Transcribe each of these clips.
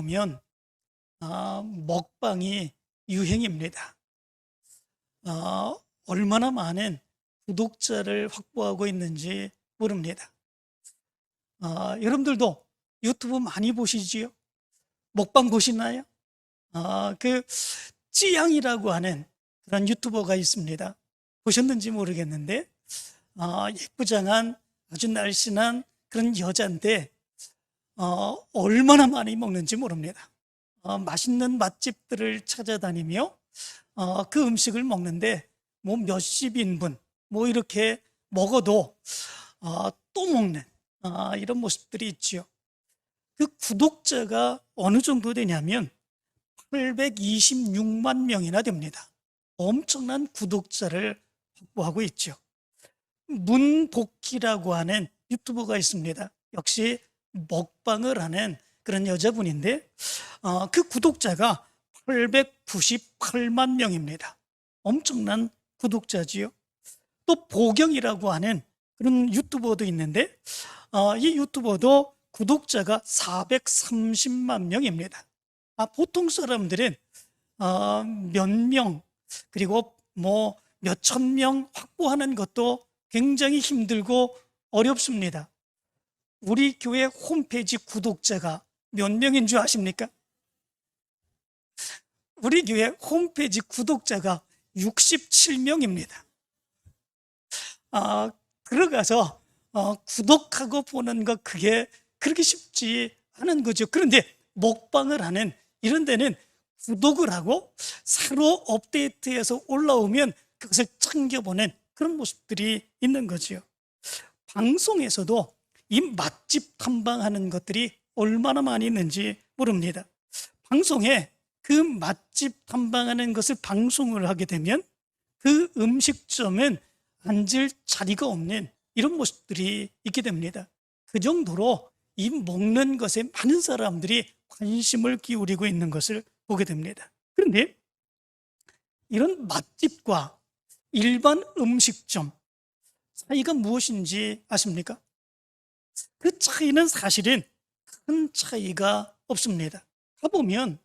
보면 먹방이 유행입니다. 얼마나 많은 구독자를 확보하고 있는지 모릅니다. 여러분들도 유튜브 많이 보시지요? 먹방 보시나요? 그 찌양이라고 하는 그런 유튜버가 있습니다. 보셨는지 모르겠는데 예쁘장한 아주 날씬한 그런 여자인데 얼마나 많이 먹는지 모릅니다. 맛있는 맛집들을 찾아다니며 그 음식을 먹는데 뭐 몇십 인분 뭐 이렇게 먹어도 또 먹는 이런 모습들이 있지요. 그 구독자가 어느 정도 되냐면 826만 명이나 됩니다. 엄청난 구독자를 확보하고 있죠. 문복희라고 하는 유튜버가 있습니다. 역시 먹방을 하는 그런 여자분인데 그 구독자가 898만 명입니다. 엄청난 구독자지요. 또 보경이라고 하는 그런 유튜버도 있는데 이 유튜버도 구독자가 430만 명입니다. 보통 사람들은 몇 명 그리고 뭐 몇천 명 확보하는 것도 굉장히 힘들고 어렵습니다. 우리 교회 홈페이지 구독자가 몇 명인 줄 아십니까? 우리 교회 홈페이지 구독자가 67명입니다. 들어가서 구독하고 보는 것 그게 그렇게 쉽지 않은 거죠. 그런데 먹방을 하는 이런 데는 구독을 하고 새로 업데이트해서 올라오면 그것을 챙겨보는 그런 모습들이 있는 거죠. 방송에서도 이 맛집 탐방하는 것들이 얼마나 많이 있는지 모릅니다. 방송에 그 맛집 탐방하는 것을 방송을 하게 되면 그 음식점은 앉을 자리가 없는 이런 모습들이 있게 됩니다. 그 정도로 이 먹는 것에 많은 사람들이 관심을 기울이고 있는 것을 보게 됩니다. 그런데 이런 맛집과 일반 음식점 차이가 무엇인지 아십니까? 그 차이는 사실은 큰 차이가 없습니다. 가보면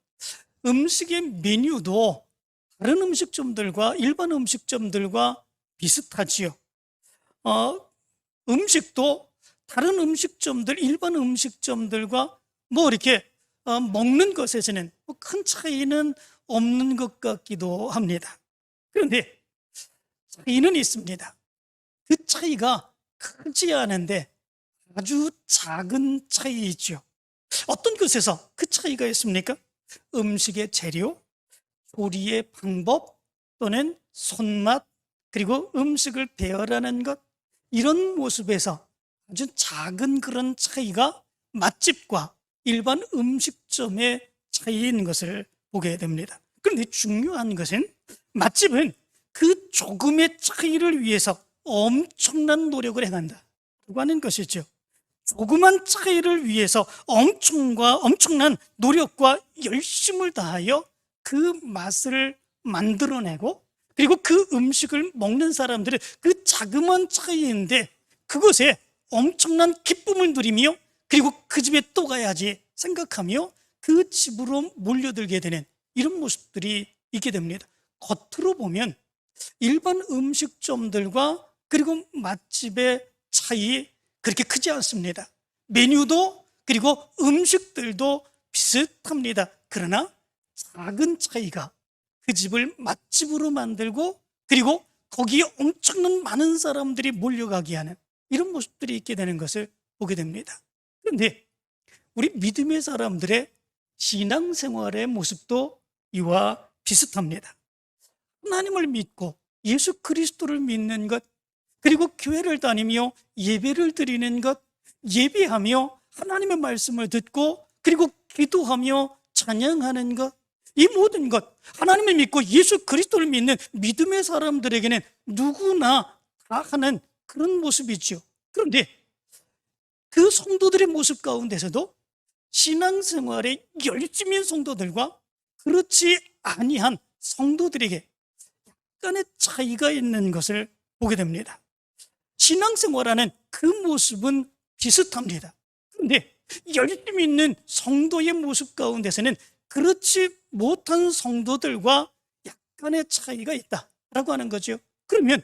음식의 메뉴도 다른 음식점들과 일반 음식점들과 비슷하지요. 음식도 다른 음식점들, 일반 음식점들과 뭐 이렇게 먹는 것에서는 큰 차이는 없는 것 같기도 합니다. 그런데 차이는 있습니다. 그 차이가 크지 않은데 아주 작은 차이이죠. 어떤 것에서 그 차이가 있습니까? 음식의 재료, 조리의 방법 또는 손맛 그리고 음식을 배열하는 것 이런 모습에서 아주 작은 그런 차이가 맛집과 일반 음식점의 차이인 것을 보게 됩니다. 그런데 중요한 것은 맛집은 그 조금의 차이를 위해서 엄청난 노력을 행한다 하는 것이죠. 조그만 차이를 위해서 엄청난 노력과 열심을 다하여 그 맛을 만들어내고 그리고 그 음식을 먹는 사람들은 그 자그마한 차이인데 그것에 엄청난 기쁨을 누리며 그리고 그 집에 또 가야지 생각하며 그 집으로 몰려들게 되는 이런 모습들이 있게 됩니다. 겉으로 보면 일반 음식점들과 그리고 맛집의 차이 그렇게 크지 않습니다. 메뉴도 그리고 음식들도 비슷합니다. 그러나 작은 차이가 그 집을 맛집으로 만들고 그리고 거기에 엄청난 많은 사람들이 몰려가게 하는 이런 모습들이 있게 되는 것을 보게 됩니다. 그런데 우리 믿음의 사람들의 신앙생활의 모습도 이와 비슷합니다. 하나님을 믿고 예수 그리스도를 믿는 것 그리고 교회를 다니며 예배를 드리는 것 예배하며 하나님의 말씀을 듣고 그리고 기도하며 찬양하는 것 이 모든 것 하나님을 믿고 예수 그리스도를 믿는 믿음의 사람들에게는 누구나 다 하는 그런 모습이죠. 그런데 그 성도들의 모습 가운데서도 신앙생활에 열심인 성도들과 그렇지 아니한 성도들에게 약간의 차이가 있는 것을 보게 됩니다. 신앙생활하는 그 모습은 비슷합니다. 그런데 열심히 있는 성도의 모습 가운데서는 그렇지 못한 성도들과 약간의 차이가 있다라고 하는 거죠. 그러면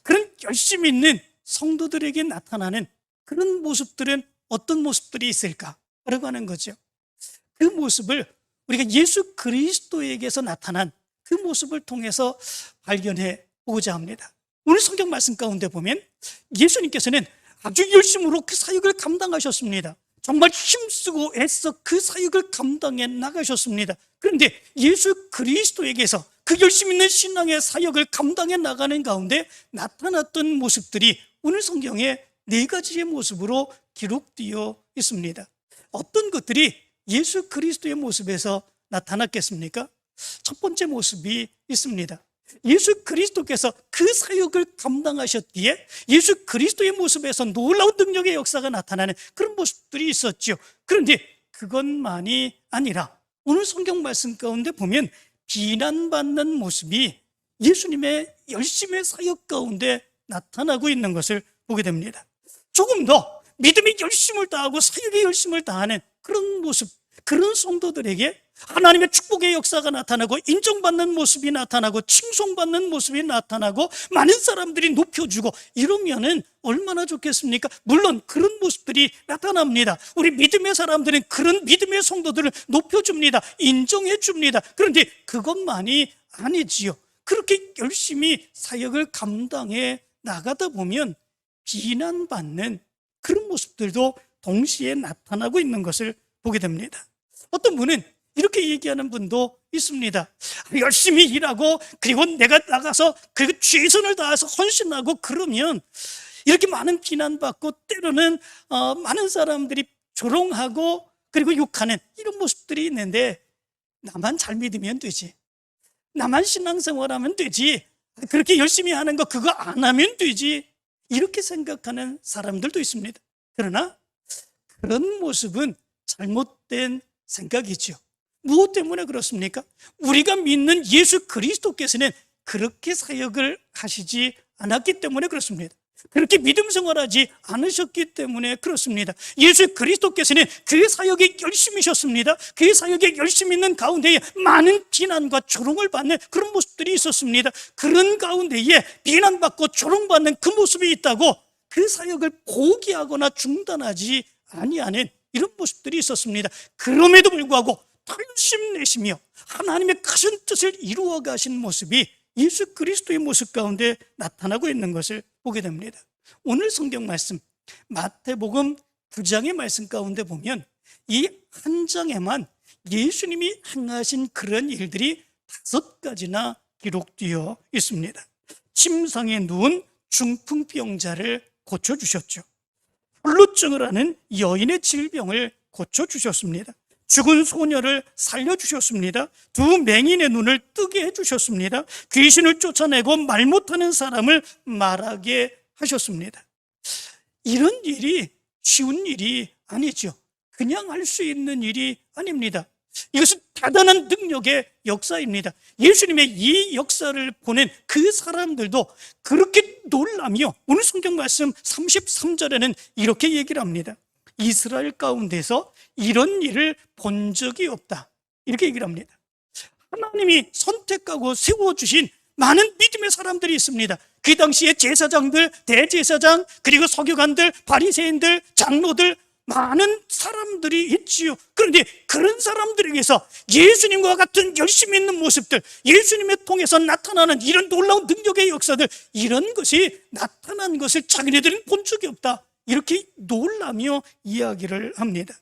그런 열심히 있는 성도들에게 나타나는 그런 모습들은 어떤 모습들이 있을까라고 하는 거죠. 그 모습을 우리가 예수 그리스도에게서 나타난 그 모습을 통해서 발견해 보고자 합니다. 오늘 성경 말씀 가운데 보면 예수님께서는 아주 열심으로 그 사역을 감당하셨습니다. 정말 힘쓰고 애써 그 사역을 감당해 나가셨습니다. 그런데 예수 그리스도에게서 그 열심 있는 신앙의 사역을 감당해 나가는 가운데 나타났던 모습들이 오늘 성경에 4가지의 모습으로 기록되어 있습니다. 어떤 것들이 예수 그리스도의 모습에서 나타났겠습니까? 첫 번째 모습이 있습니다. 예수 그리스도께서 그 사역을 감당하셨기에 예수 그리스도의 모습에서 놀라운 능력의 역사가 나타나는 그런 모습들이 있었죠. 그런데 그것만이 아니라 오늘 성경 말씀 가운데 보면 비난받는 모습이 예수님의 열심의 사역 가운데 나타나고 있는 것을 보게 됩니다. 조금 더 믿음의 열심을 다하고 사역의 열심을 다하는 그런 모습, 그런 성도들에게 하나님의 축복의 역사가 나타나고 인정받는 모습이 나타나고 칭송받는 모습이 나타나고 많은 사람들이 높여주고 이러면은 얼마나 좋겠습니까? 물론 그런 모습들이 나타납니다. 우리 믿음의 사람들은 그런 믿음의 성도들을 높여줍니다. 인정해줍니다. 그런데 그것만이 아니지요. 그렇게 열심히 사역을 감당해 나가다 보면 비난받는 그런 모습들도 동시에 나타나고 있는 것을 보게 됩니다. 어떤 분은 이렇게 얘기하는 분도 있습니다. 열심히 일하고 그리고 내가 나가서 그리고 최선을 다해서 헌신하고 그러면 이렇게 많은 비난받고 때로는 많은 사람들이 조롱하고 그리고 욕하는 이런 모습들이 있는데 나만 잘 믿으면 되지, 나만 신앙생활하면 되지, 그렇게 열심히 하는 거 그거 안 하면 되지, 이렇게 생각하는 사람들도 있습니다. 그러나 그런 모습은 잘못된 생각이죠. 무엇 때문에 그렇습니까? 우리가 믿는 예수 그리스도께서는 그렇게 사역을 하시지 않았기 때문에 그렇습니다. 그렇게 믿음 생활하지 않으셨기 때문에 그렇습니다. 예수 그리스도께서는 그 사역에 열심히셨습니다. 그 사역에 열심히 있는 가운데에 많은 비난과 조롱을 받는 그런 모습들이 있었습니다. 그런 가운데에 비난받고 조롱받는 그 모습이 있다고 그 사역을 포기하거나 중단하지 아니하는 이런 모습들이 있었습니다. 그럼에도 불구하고 털심내시며 하나님의 크신 뜻을 이루어 가신 모습이 예수 그리스도의 모습 가운데 나타나고 있는 것을 보게 됩니다. 오늘 성경 말씀 마태복음 9장의 말씀 가운데 보면 이 한 장에만 예수님이 행하신 그런 일들이 5가지나 기록되어 있습니다. 침상에 누운 중풍병자를 고쳐주셨죠. 혈루증을 하는 여인의 질병을 고쳐주셨습니다. 죽은 소녀를 살려주셨습니다. 두 맹인의 눈을 뜨게 해주셨습니다. 귀신을 쫓아내고 말 못하는 사람을 말하게 하셨습니다. 이런 일이 쉬운 일이 아니죠. 그냥 할 수 있는 일이 아닙니다. 이것은 대단한 능력의 역사입니다. 예수님의 이 역사를 보낸 그 사람들도 그렇게 놀라며 오늘 성경 말씀 33절에는 이렇게 얘기를 합니다. 이스라엘 가운데서 이런 일을 본 적이 없다, 이렇게 얘기를 합니다. 하나님이 선택하고 세워주신 많은 믿음의 사람들이 있습니다. 그 당시에 제사장들, 대제사장, 그리고 서기관들, 바리새인들, 장로들, 많은 사람들이 있지요. 그런데 그런 사람들에게서 예수님과 같은 열심히 있는 모습들, 예수님을 통해서 나타나는 이런 놀라운 능력의 역사들, 이런 것이 나타난 것을 자기네들은 본 적이 없다, 이렇게 놀라며 이야기를 합니다.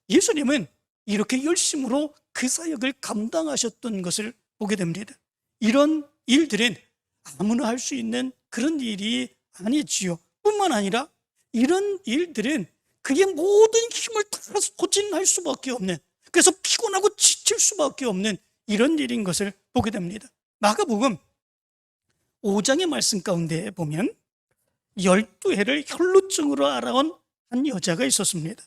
예수님은 이렇게 열심으로 그 사역을 감당하셨던 것을 보게 됩니다. 이런 일들은 아무나 할 수 있는 그런 일이 아니지요. 뿐만 아니라 이런 일들은 그게 모든 힘을 다 소진할 수밖에 없는, 그래서 피곤하고 지칠 수밖에 없는 이런 일인 것을 보게 됩니다. 마가복음 5장의 말씀 가운데 보면 12해를 혈루증으로 알아온 한 여자가 있었습니다.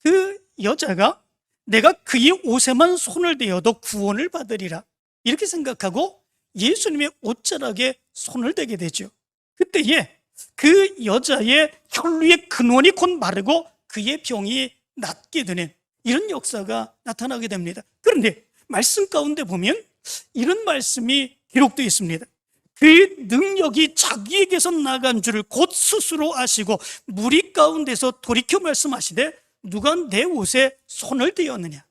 그 여자가 내가 그의 옷에만 손을 대어도 구원을 받으리라, 이렇게 생각하고 예수님의 옷자락에 손을 대게 되죠. 그때에 그 여자의 혈루의 근원이 곧 마르고 그의 병이 낫게 되는 이런 역사가 나타나게 됩니다. 그런데 말씀 가운데 보면 이런 말씀이 기록되어 있습니다. 그 능력이 자기에게서 나간 줄을 곧 스스로 아시고 무리 가운데서 돌이켜 말씀하시되 누가 내 옷에 손을 대었느냐.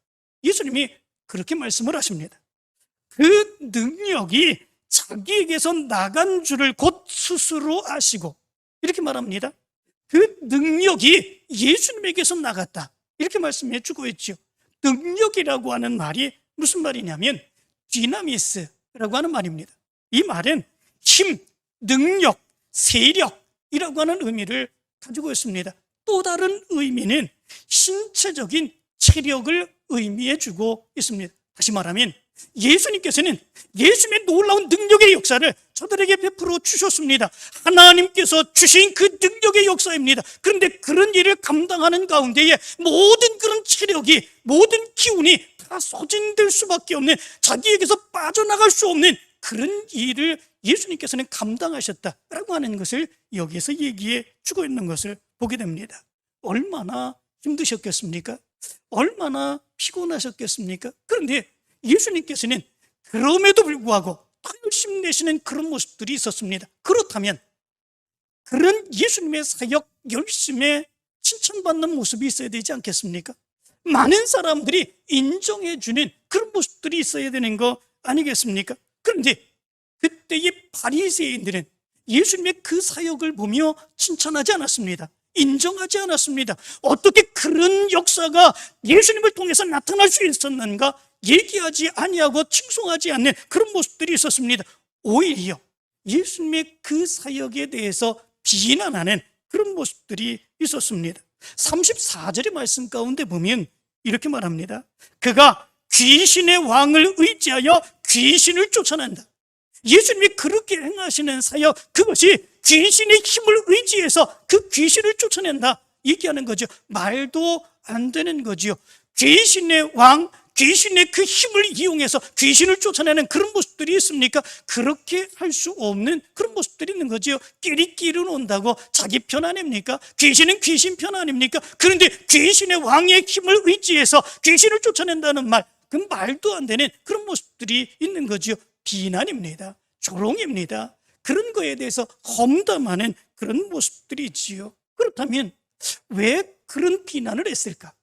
예수님이 그렇게 말씀을 하십니다. 그 능력이 자기에게서 나간 줄을 곧 스스로 아시고, 이렇게 말합니다. 그 능력이 예수님에게서 나갔다, 이렇게 말씀해 주고 있죠. 능력이라고 하는 말이 무슨 말이냐면 디나미스라고 하는 말입니다. 이 말은 힘, 능력, 세력이라고 하는 의미를 가지고 있습니다. 또 다른 의미는 신체적인 체력을 의미해 주고 있습니다. 다시 말하면 예수님께서는 예수님의 놀라운 능력의 역사를 저들에게 베풀어 주셨습니다. 하나님께서 주신 그 능력의 역사입니다. 그런데 그런 일을 감당하는 가운데에 모든 그런 체력이, 모든 기운이 다 소진될 수밖에 없는, 자기에게서 빠져나갈 수 없는 그런 일을 예수님께서는 감당하셨다라고 하는 것을 여기에서 얘기해 주고 있는 것을 보게 됩니다. 얼마나 힘드셨겠습니까? 얼마나 피곤하셨겠습니까? 그런데 예수님께서는 그럼에도 불구하고 더 열심히 내시는 그런 모습들이 있었습니다. 그렇다면 그런 예수님의 사역 열심에 칭찬받는 모습이 있어야 되지 않겠습니까? 많은 사람들이 인정해주는 그런 모습들이 있어야 되는 거 아니겠습니까? 그런데 그때의 바리새인들은 예수님의 그 사역을 보며 칭찬하지 않았습니다. 인정하지 않았습니다. 어떻게 그런 역사가 예수님을 통해서 나타날 수 있었는가 얘기하지 아니하고 칭송하지 않는 그런 모습들이 있었습니다. 오히려 예수님의 그 사역에 대해서 비난하는 그런 모습들이 있었습니다. 34절의 말씀 가운데 보면 이렇게 말합니다. 그가 귀신의 왕을 의지하여 귀신을 쫓아낸다. 예수님이 그렇게 행하시는 사역, 그것이 귀신의 힘을 의지해서 그 귀신을 쫓아낸다 얘기하는 거죠. 말도 안 되는 거죠. 귀신의 왕, 귀신의 그 힘을 이용해서 귀신을 쫓아내는 그런 모습들이 있습니까? 그렇게 할 수 없는 그런 모습들이 있는 거죠. 끼리끼리 온다고 자기 편 아닙니까? 귀신은 귀신 편 아닙니까? 그런데 귀신의 왕의 힘을 의지해서 귀신을 쫓아낸다는 말, 그 말도 안 되는 그런 모습들이 있는 거죠. 비난입니다. 조롱입니다. 그런 거에 대해서 험담하는 그런 모습들이 있지요. 그렇다면 왜 그런 비난을 했을까?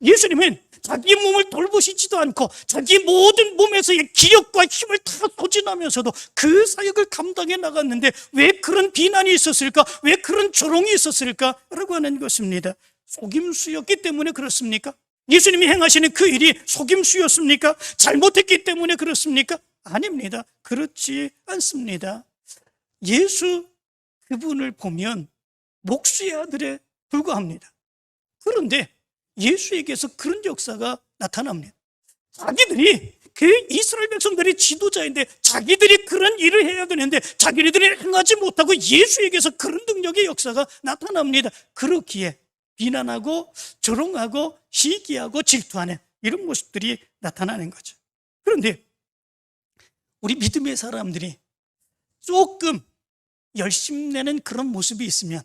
예수님은 자기 몸을 돌보시지도 않고 자기 모든 몸에서의 기력과 힘을 다 소진하면서도 그 사역을 감당해 나갔는데 왜 그런 비난이 있었을까? 왜 그런 조롱이 있었을까? 라고 하는 것입니다. 속임수였기 때문에 그렇습니까? 예수님이 행하시는 그 일이 속임수였습니까? 잘못했기 때문에 그렇습니까? 아닙니다. 그렇지 않습니다. 예수 그분을 보면 목수의 아들에 불과합니다. 그런데 예수에게서 그런 역사가 나타납니다. 자기들이 그 이스라엘 백성들이 지도자인데 자기들이 그런 일을 해야 되는데 자기들이 행하지 못하고 예수에게서 그런 능력의 역사가 나타납니다. 그렇기에 비난하고 조롱하고 시기하고 질투하는 이런 모습들이 나타나는 거죠. 그런데 우리 믿음의 사람들이 조금 열심내는 그런 모습이 있으면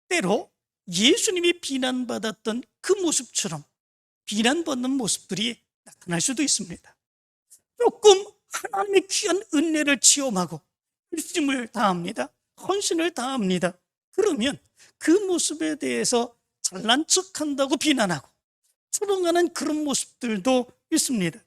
때로 예수님이 비난받았던 그 모습처럼 비난받는 모습들이 나타날 수도 있습니다. 조금 하나님의 귀한 은혜를 체험하고 열심을 다합니다. 헌신을 다합니다. 그러면 그 모습에 대해서 잘난 척한다고 비난하고 조롱하는 그런 모습들도 있습니다.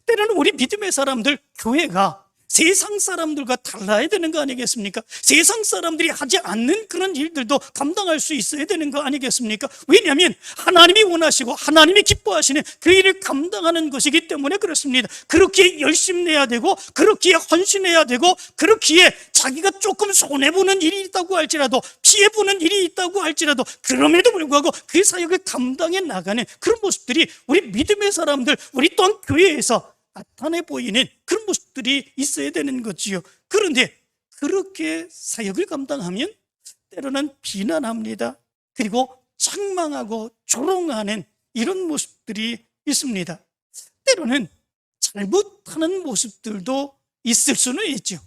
때로는 우리 믿음의 사람들, 교회가 세상 사람들과 달라야 되는 거 아니겠습니까? 세상 사람들이 하지 않는 그런 일들도 감당할 수 있어야 되는 거 아니겠습니까? 왜냐하면 하나님이 원하시고 하나님이 기뻐하시는 그 일을 감당하는 것이기 때문에 그렇습니다. 그렇기에 열심히 내야 되고 그렇기에 헌신해야 되고 그렇기에 자기가 조금 손해보는 일이 있다고 할지라도 피해보는 일이 있다고 할지라도 그럼에도 불구하고 그 사역을 감당해 나가는 그런 모습들이 우리 믿음의 사람들, 우리 또한 교회에서 나타내 보이는 그런 모습들이 있어야 되는 거지요. 그런데 그렇게 사역을 감당하면 때로는 비난합니다. 그리고 책망하고 조롱하는 이런 모습들이 있습니다. 때로는 잘못하는 모습들도 있을 수는 있죠.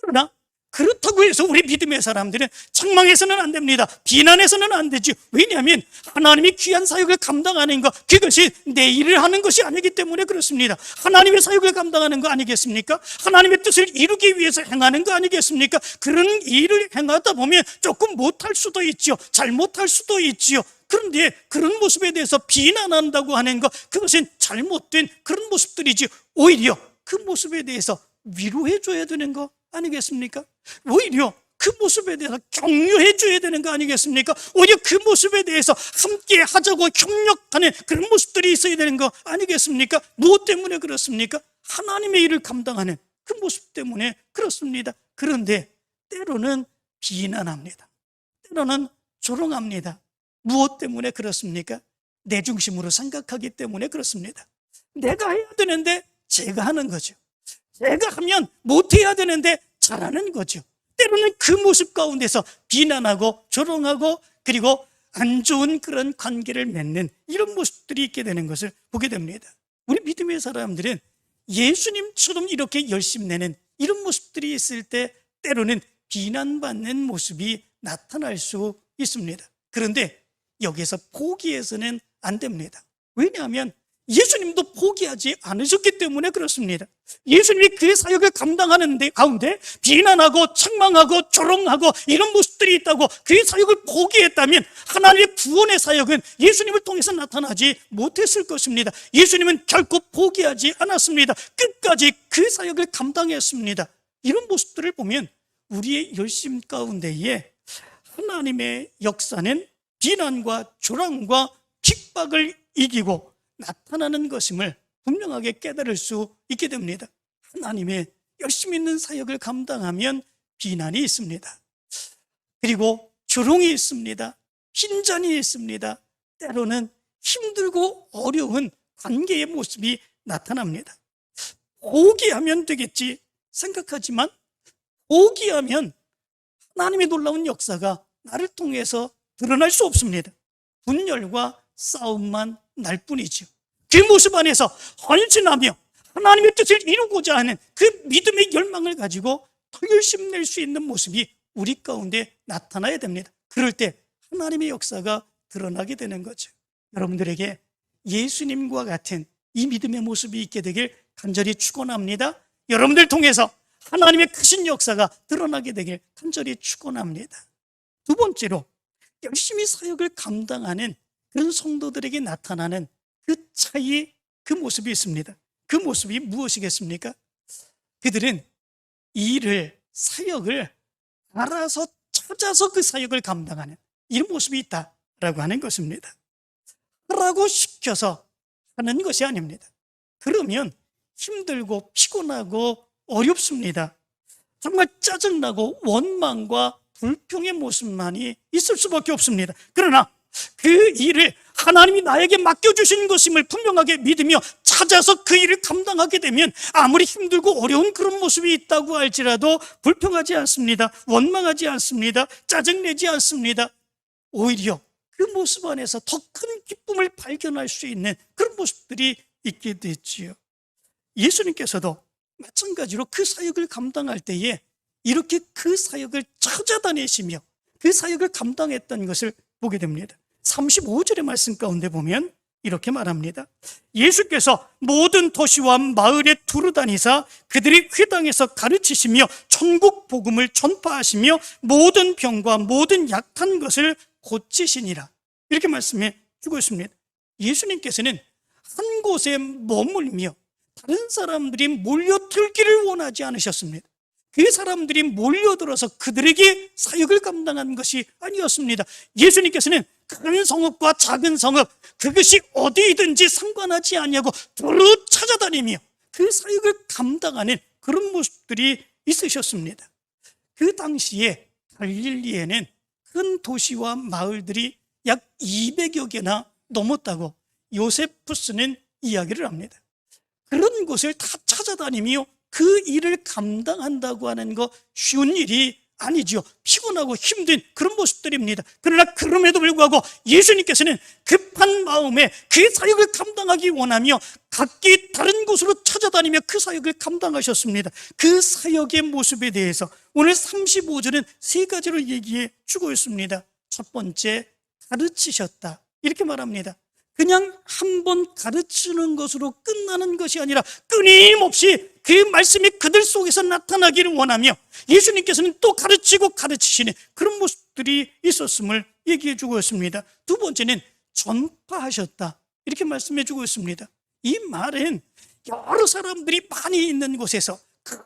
그러나 그렇다고 해서 우리 믿음의 사람들은 책망해서는 안 됩니다. 비난해서는 안 되죠. 왜냐하면 하나님이 귀한 사역을 감당하는 것, 그것이 내 일을 하는 것이 아니기 때문에 그렇습니다. 하나님의 사역을 감당하는 거 아니겠습니까? 하나님의 뜻을 이루기 위해서 행하는 거 아니겠습니까? 그런 일을 행하다 보면 조금 못할 수도 있죠. 잘못할 수도 있죠. 그런데 그런 모습에 대해서 비난한다고 하는 것, 그것은 잘못된 그런 모습들이지. 오히려 그 모습에 대해서 위로해 줘야 되는 거 아니겠습니까? 오히려 그 모습에 대해서 격려해 줘야 되는 거 아니겠습니까? 오히려 그 모습에 대해서 함께 하자고 협력하는 그런 모습들이 있어야 되는 거 아니겠습니까? 무엇 때문에 그렇습니까? 하나님의 일을 감당하는 그 모습 때문에 그렇습니다. 그런데 때로는 비난합니다. 때로는 조롱합니다. 무엇 때문에 그렇습니까? 내 중심으로 생각하기 때문에 그렇습니다. 내가 해야 되는데 제가 하는 거죠. 제가 하면 못해야 되는데 잘하는 거죠. 때로는 그 모습 가운데서 비난하고 조롱하고 그리고 안 좋은 그런 관계를 맺는 이런 모습들이 있게 되는 것을 보게 됩니다. 우리 믿음의 사람들은 예수님처럼 이렇게 열심 내는 이런 모습들이 있을 때 때로는 비난받는 모습이 나타날 수 있습니다. 그런데 여기서 포기해서는 안 됩니다. 왜냐하면 예수님도 포기하지 않으셨기 때문에 그렇습니다. 예수님이 그의 사역을 감당하는 데 가운데 비난하고 책망하고 조롱하고 이런 모습들이 있다고 그의 사역을 포기했다면 하나님의 구원의 사역은 예수님을 통해서 나타나지 못했을 것입니다. 예수님은 결코 포기하지 않았습니다. 끝까지 그 사역을 감당했습니다. 이런 모습들을 보면 우리의 열심 가운데에 하나님의 역사는 비난과 조롱과 핍박을 이기고 나타나는 것임을 분명하게 깨달을 수 있게 됩니다. 하나님의 열심히 있는 사역을 감당하면 비난이 있습니다. 그리고 조롱이 있습니다. 핀잔이 있습니다. 때로는 힘들고 어려운 관계의 모습이 나타납니다. 포기하면 되겠지 생각하지만 포기하면 하나님의 놀라운 역사가 나를 통해서 드러날 수 없습니다. 분열과 싸움만 날 뿐이죠. 그 모습 안에서 헌신하며 하나님의 뜻을 이루고자 하는 그 믿음의 열망을 가지고 더 열심히 낼 수 있는 모습이 우리 가운데 나타나야 됩니다. 그럴 때 하나님의 역사가 드러나게 되는 거죠. 여러분들에게 예수님과 같은 이 믿음의 모습이 있게 되길 간절히 축원합니다. 여러분들 통해서 하나님의 크신 역사가 드러나게 되길 간절히 축원합니다. 두 번째로 열심히 사역을 감당하는 그런 성도들에게 나타나는 그 차이, 그 모습이 있습니다. 그 모습이 무엇이겠습니까? 그들은 일을, 사역을 알아서 찾아서 그 사역을 감당하는 이런 모습이 있다라고 하는 것입니다. 하라고 시켜서 하는 것이 아닙니다. 그러면 힘들고 피곤하고 어렵습니다. 정말 짜증나고 원망과 불평의 모습만이 있을 수밖에 없습니다. 그러나 그 일을 하나님이 나에게 맡겨주신 것임을 분명하게 믿으며 찾아서 그 일을 감당하게 되면 아무리 힘들고 어려운 그런 모습이 있다고 할지라도 불평하지 않습니다. 원망하지 않습니다. 짜증내지 않습니다. 오히려 그 모습 안에서 더 큰 기쁨을 발견할 수 있는 그런 모습들이 있게 됐지요. 예수님께서도 마찬가지로 그 사역을 감당할 때에 이렇게 그 사역을 찾아다니시며 그 사역을 감당했던 것을 보게 됩니다. 35절의 말씀 가운데 보면 이렇게 말합니다. 예수께서 모든 도시와 마을에 두루다니사 그들이 회당에서 가르치시며 천국 복음을 전파하시며 모든 병과 모든 약한 것을 고치시니라. 이렇게 말씀해 주고 있습니다. 예수님께서는 한 곳에 머물며 다른 사람들이 몰려들기를 원하지 않으셨습니다. 그 사람들이 몰려들어서 그들에게 사역을 감당한 것이 아니었습니다. 예수님께서는 큰 성읍과 작은 성읍, 그것이 어디든지 상관하지 아니하고 두루 찾아다니며 그 사역을 감당하는 그런 모습들이 있으셨습니다. 그 당시에 갈릴리에는 큰 도시와 마을들이 약 200여 개나 넘었다고 요세푸스는 이야기를 합니다. 그런 곳을 다 찾아다니며 그 일을 감당한다고 하는 거 쉬운 일이 아니지요. 피곤하고 힘든 그런 모습들입니다. 그러나 그럼에도 불구하고 예수님께서는 급한 마음에 그 사역을 감당하기 원하며 각기 다른 곳으로 찾아다니며 그 사역을 감당하셨습니다. 그 사역의 모습에 대해서 오늘 35절은 세 가지를 얘기해 주고 있습니다. 첫 번째, 가르치셨다, 이렇게 말합니다. 그냥 한 번 가르치는 것으로 끝나는 것이 아니라 끊임없이 그 말씀이 그들 속에서 나타나기를 원하며 예수님께서는 또 가르치고 가르치시는 그런 모습들이 있었음을 얘기해 주고 있습니다. 두 번째는 전파하셨다, 이렇게 말씀해 주고 있습니다. 이 말은 여러 사람들이 많이 있는 곳에서 큰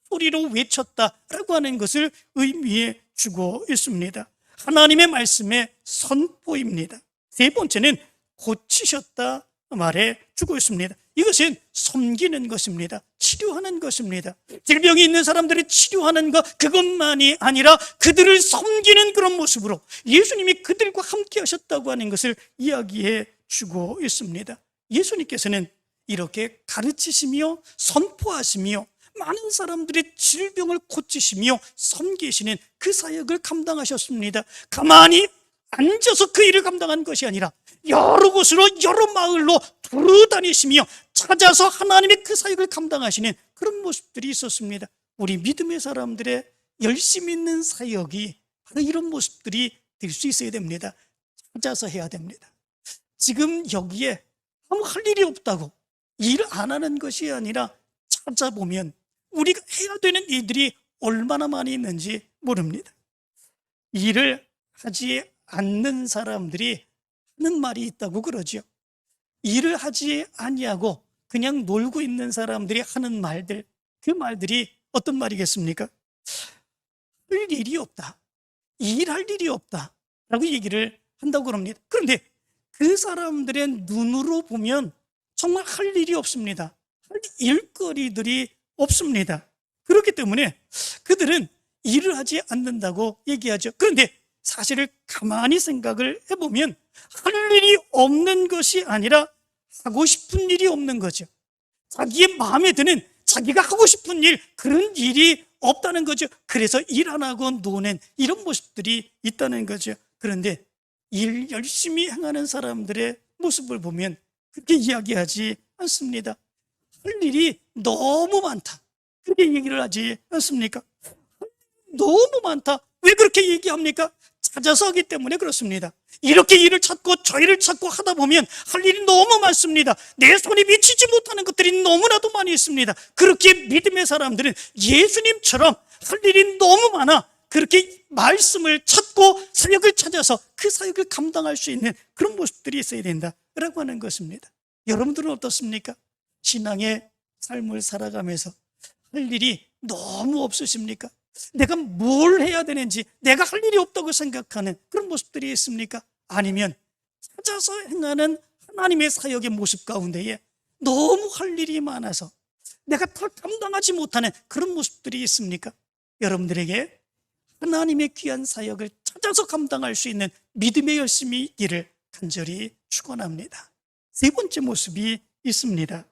소리로 외쳤다라고 하는 것을 의미해 주고 있습니다. 하나님의 말씀의 선포입니다. 세 번째는 고치셨다 말해 주고 있습니다. 이것은 섬기는 것입니다. 치료하는 것입니다. 질병이 있는 사람들을 치료하는 것, 그것만이 아니라 그들을 섬기는 그런 모습으로 예수님이 그들과 함께 하셨다고 하는 것을 이야기해 주고 있습니다. 예수님께서는 이렇게 가르치시며 선포하시며 많은 사람들의 질병을 고치시며 섬기시는 그 사역을 감당하셨습니다. 가만히 앉아서 그 일을 감당한 것이 아니라 여러 곳으로 여러 마을로 두루다니시며 찾아서 하나님의 그 사역을 감당하시는 그런 모습들이 있었습니다. 우리 믿음의 사람들의 열심히 있는 사역이 바로 이런 모습들이 될 수 있어야 됩니다. 찾아서 해야 됩니다. 지금 여기에 아무 할 일이 없다고 일 안 하는 것이 아니라 찾아보면 우리가 해야 되는 일들이 얼마나 많이 있는지 모릅니다. 일을 하지 않는 사람들이 하는 말이 있다고 그러죠. 일을 하지 아니하고 그냥 놀고 있는 사람들이 하는 말들, 그 말들이 어떤 말이겠습니까? 할 일이 없다, 일할 일이 없다 라고 얘기를 한다고 그럽니다. 그런데 그 사람들의 눈으로 보면 정말 할 일이 없습니다. 할 일거리들이 없습니다. 그렇기 때문에 그들은 일을 하지 않는다고 얘기하죠. 그런데 사실을 가만히 생각을 해보면 할 일이 없는 것이 아니라 하고 싶은 일이 없는 거죠. 자기의 마음에 드는, 자기가 하고 싶은 일, 그런 일이 없다는 거죠. 그래서 일 안 하고 노는 이런 모습들이 있다는 거죠. 그런데 일 열심히 행하는 사람들의 모습을 보면 그렇게 이야기하지 않습니다. 할 일이 너무 많다, 그렇게 얘기를 하지 않습니까? 너무 많다, 왜 그렇게 얘기합니까? 찾아서 하기 때문에 그렇습니다. 이렇게 일을 찾고 저 일을 찾고 하다 보면 할 일이 너무 많습니다. 내 손이 미치지 못하는 것들이 너무나도 많이 있습니다. 그렇게 믿음의 사람들은 예수님처럼 할 일이 너무 많아 그렇게 말씀을 찾고 사역을 찾아서 그 사역을 감당할 수 있는 그런 모습들이 있어야 된다라고 하는 것입니다. 여러분들은 어떻습니까? 신앙의 삶을 살아가면서 할 일이 너무 없으십니까? 내가 뭘 해야 되는지, 내가 할 일이 없다고 생각하는 그런 모습들이 있습니까? 아니면 찾아서 행하는 하나님의 사역의 모습 가운데에 너무 할 일이 많아서 내가 다 감당하지 못하는 그런 모습들이 있습니까? 여러분들에게 하나님의 귀한 사역을 찾아서 감당할 수 있는 믿음의 열심이 있기를 간절히 축원합니다. 세 번째 모습이 있습니다.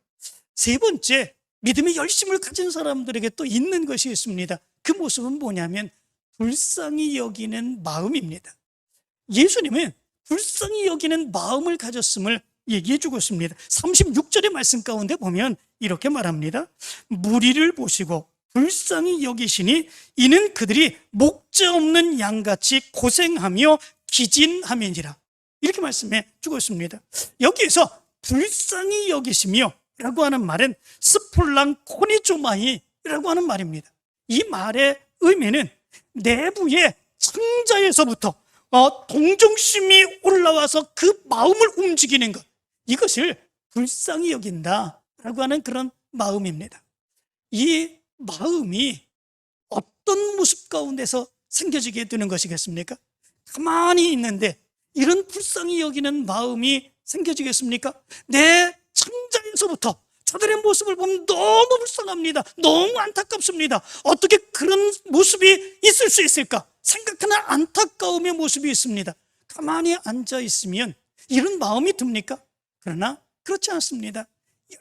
세 번째, 믿음의 열심을 가진 사람들에게 또 있는 것이 있습니다. 그 모습은 뭐냐면 불쌍히 여기는 마음입니다. 예수님은 불쌍히 여기는 마음을 가졌음을 얘기해 주고 있습니다. 36절의 말씀 가운데 보면 이렇게 말합니다. 무리를 보시고 불쌍히 여기시니 이는 그들이 목자 없는 양같이 고생하며 기진함이니라, 이렇게 말씀해 주고 있습니다. 여기에서 불쌍히 여기시며 라고 하는 말은 스폴랑 코니조마이라고 하는 말입니다. 이 말의 의미는 내부의 창자에서부터 동정심이 올라와서 그 마음을 움직이는 것, 이것을 불쌍히 여긴다라고 하는 그런 마음입니다. 이 마음이 어떤 모습 가운데서 생겨지게 되는 것이겠습니까? 가만히 있는데 이런 불쌍히 여기는 마음이 생겨지겠습니까? 내 창자에서부터 저들의 모습을 보면 너무 불쌍합니다. 너무 안타깝습니다. 어떻게 그런 모습이 있을 수 있을까 생각하는 안타까움의 모습이 있습니다. 가만히 앉아 있으면 이런 마음이 듭니까? 그러나 그렇지 않습니다.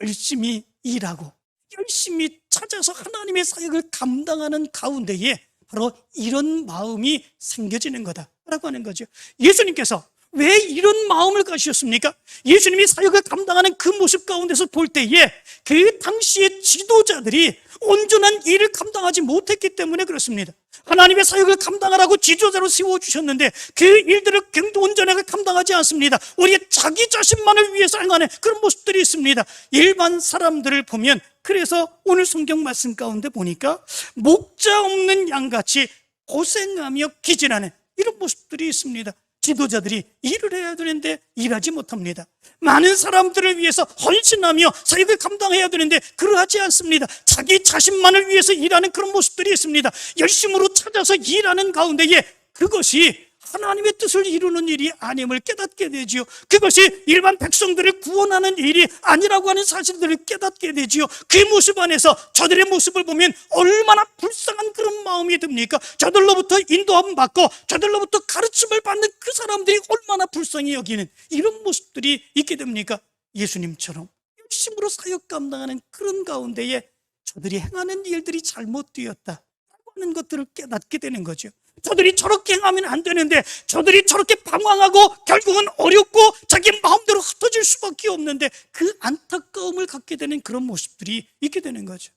열심히 일하고 열심히 찾아서 하나님의 사역을 감당하는 가운데에 바로 이런 마음이 생겨지는 거다라고 하는 거죠. 예수님께서 왜 이런 마음을 가지셨습니까? 예수님이 사역을 감당하는 그 모습 가운데서 볼 때에 그 당시의 지도자들이 온전한 일을 감당하지 못했기 때문에 그렇습니다. 하나님의 사역을 감당하라고 지도자로 세워주셨는데 그 일들을 온전하게 감당하지 않습니다. 오히려 자기 자신만을 위해서 행하는 그런 모습들이 있습니다. 일반 사람들을 보면, 그래서 오늘 성경 말씀 가운데 보니까 목자 없는 양같이 고생하며 기진하는 이런 모습들이 있습니다. 지도자들이 일을 해야 되는데 일하지 못합니다. 많은 사람들을 위해서 헌신하며 사역을 감당해야 되는데 그러하지 않습니다. 자기 자신만을 위해서 일하는 그런 모습들이 있습니다. 열심으로 찾아서 일하는 가운데에 그것이 하나님의 뜻을 이루는 일이 아님을 깨닫게 되지요. 그것이 일반 백성들을 구원하는 일이 아니라고 하는 사실들을 깨닫게 되지요. 그 모습 안에서 저들의 모습을 보면 얼마나 불쌍한 그런 마음이 듭니까? 저들로부터 인도함 받고 저들로부터 가르침을 받는 그 사람들이 얼마나 불쌍히 여기는 이런 모습들이 있게 됩니까? 예수님처럼 열심으로 사역 감당하는 그런 가운데에 저들이 행하는 일들이 잘못되었다라고 하는 것들을 깨닫게 되는 거죠. 저들이 저렇게 행하면 안 되는데 저들이 저렇게 방황하고 결국은 어렵고 자기 마음대로 흩어질 수밖에 없는데 그 안타까움을 갖게 되는 그런 모습들이 있게 되는 거죠.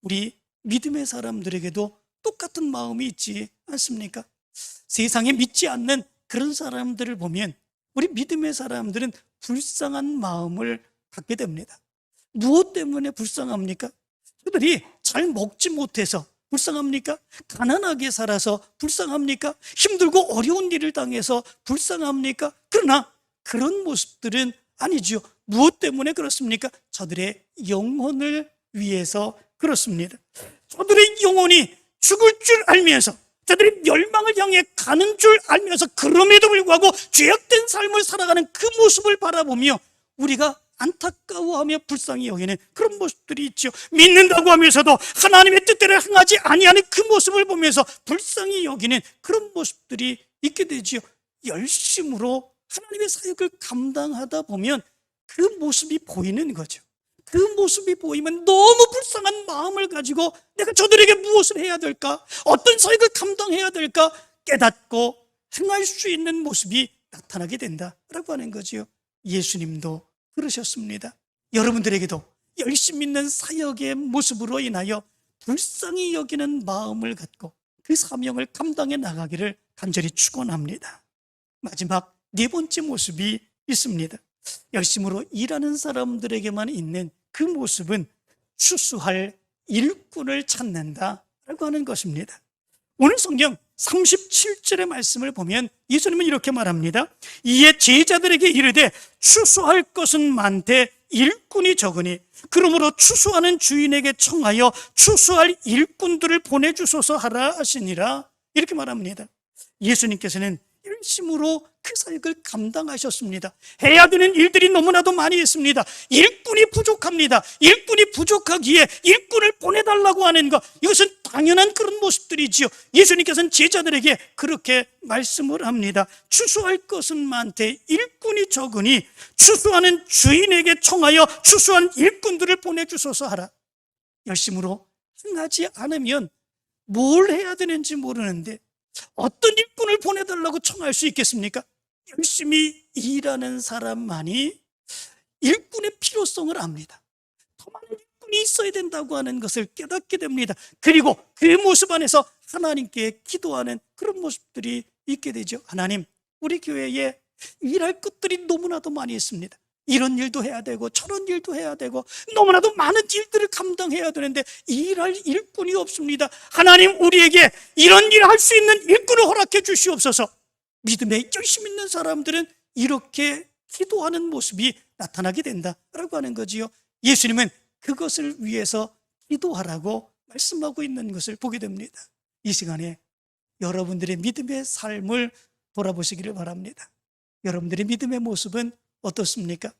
우리 믿음의 사람들에게도 똑같은 마음이 있지 않습니까? 세상에 믿지 않는 그런 사람들을 보면 우리 믿음의 사람들은 불쌍한 마음을 갖게 됩니다. 무엇 때문에 불쌍합니까? 그들이 잘 먹지 못해서 불쌍합니까? 가난하게 살아서 불쌍합니까? 힘들고 어려운 일을 당해서 불쌍합니까? 그러나 그런 모습들은 아니죠. 무엇 때문에 그렇습니까? 저들의 영혼을 위해서 그렇습니다. 저들의 영혼이 죽을 줄 알면서 저들이 멸망을 향해 가는 줄 알면서 그럼에도 불구하고 죄악된 삶을 살아가는 그 모습을 바라보며 우리가 안타까워하며 불쌍히 여기는 그런 모습들이 있죠. 믿는다고 하면서도 하나님의 뜻대로 행하지 아니하는 그 모습을 보면서 불쌍히 여기는 그런 모습들이 있게 되죠. 열심으로 하나님의 사역을 감당하다 보면 그 모습이 보이는 거죠. 그 모습이 보이면 너무 불쌍한 마음을 가지고 내가 저들에게 무엇을 해야 될까? 어떤 사역을 감당해야 될까? 깨닫고 행할 수 있는 모습이 나타나게 된다라고 하는 거죠. 예수님도 그러셨습니다. 여러분들에게도 열심히 있는 사역의 모습으로 인하여 불쌍히 여기는 마음을 갖고 그 사명을 감당해 나가기를 간절히 축원합니다. 마지막 네 번째 모습이 있습니다. 열심으로 일하는 사람들에게만 있는 그 모습은 추수할 일꾼을 찾는다라고 하는 것입니다. 오늘 성경 37절의 말씀을 보면 예수님은 이렇게 말합니다. 이에 제자들에게 이르되 추수할 것은 많되 일꾼이 적으니 그러므로 추수하는 주인에게 청하여 추수할 일꾼들을 보내주소서 하라 하시니라. 이렇게 말합니다. 예수님께서는 열심으로 그 사역을 감당하셨습니다. 해야 되는 일들이 너무나도 많이 있습니다. 일꾼이 부족합니다. 일꾼이 부족하기에 일꾼을 보내달라고 하는 것, 이것은 당연한 그런 모습들이지요. 예수님께서는 제자들에게 그렇게 말씀을 합니다. 추수할 것은 많되 일꾼이 적으니 추수하는 주인에게 청하여 추수한 일꾼들을 보내주소서 하라. 열심으로 행하지 않으면 뭘 해야 되는지 모르는데 어떤 일꾼을 보내달라고 청할 수 있겠습니까? 열심히 일하는 사람만이 일꾼의 필요성을 압니다. 더 많은 일꾼이 있어야 된다고 하는 것을 깨닫게 됩니다. 그리고 그 모습 안에서 하나님께 기도하는 그런 모습들이 있게 되죠. 하나님, 우리 교회에 일할 것들이 너무나도 많이 있습니다. 이런 일도 해야 되고 저런 일도 해야 되고 너무나도 많은 일들을 감당해야 되는데 일할 일꾼이 없습니다. 하나님, 우리에게 이런 일을 할 수 있는 일꾼을 허락해 주시옵소서. 믿음에 열심 있는 사람들은 이렇게 기도하는 모습이 나타나게 된다라고 하는 거지요. 예수님은 그것을 위해서 기도하라고 말씀하고 있는 것을 보게 됩니다. 이 시간에 여러분들의 믿음의 삶을 돌아보시기를 바랍니다. 여러분들의 믿음의 모습은 어떻습니까?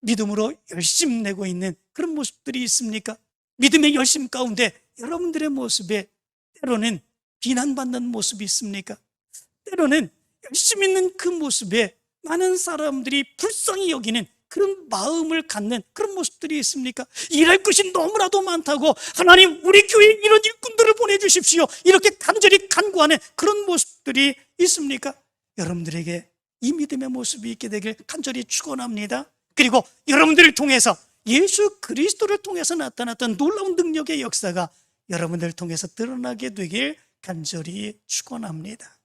믿음으로 열심 내고 있는 그런 모습들이 있습니까? 믿음의 열심 가운데 여러분들의 모습에 때로는 비난받는 모습이 있습니까? 때로는 열심 있는 그 모습에 많은 사람들이 불쌍히 여기는 그런 마음을 갖는 그런 모습들이 있습니까? 일할 것이 너무나도 많다고 하나님 우리 교회에 이런 일꾼들을 보내주십시오 이렇게 간절히 간구하는 그런 모습들이 있습니까? 여러분들에게 이 믿음의 모습이 있게 되길 간절히 축원합니다. 그리고 여러분들을 통해서 예수 그리스도를 통해서 나타났던 놀라운 능력의 역사가 여러분들을 통해서 드러나게 되길 간절히 축원합니다.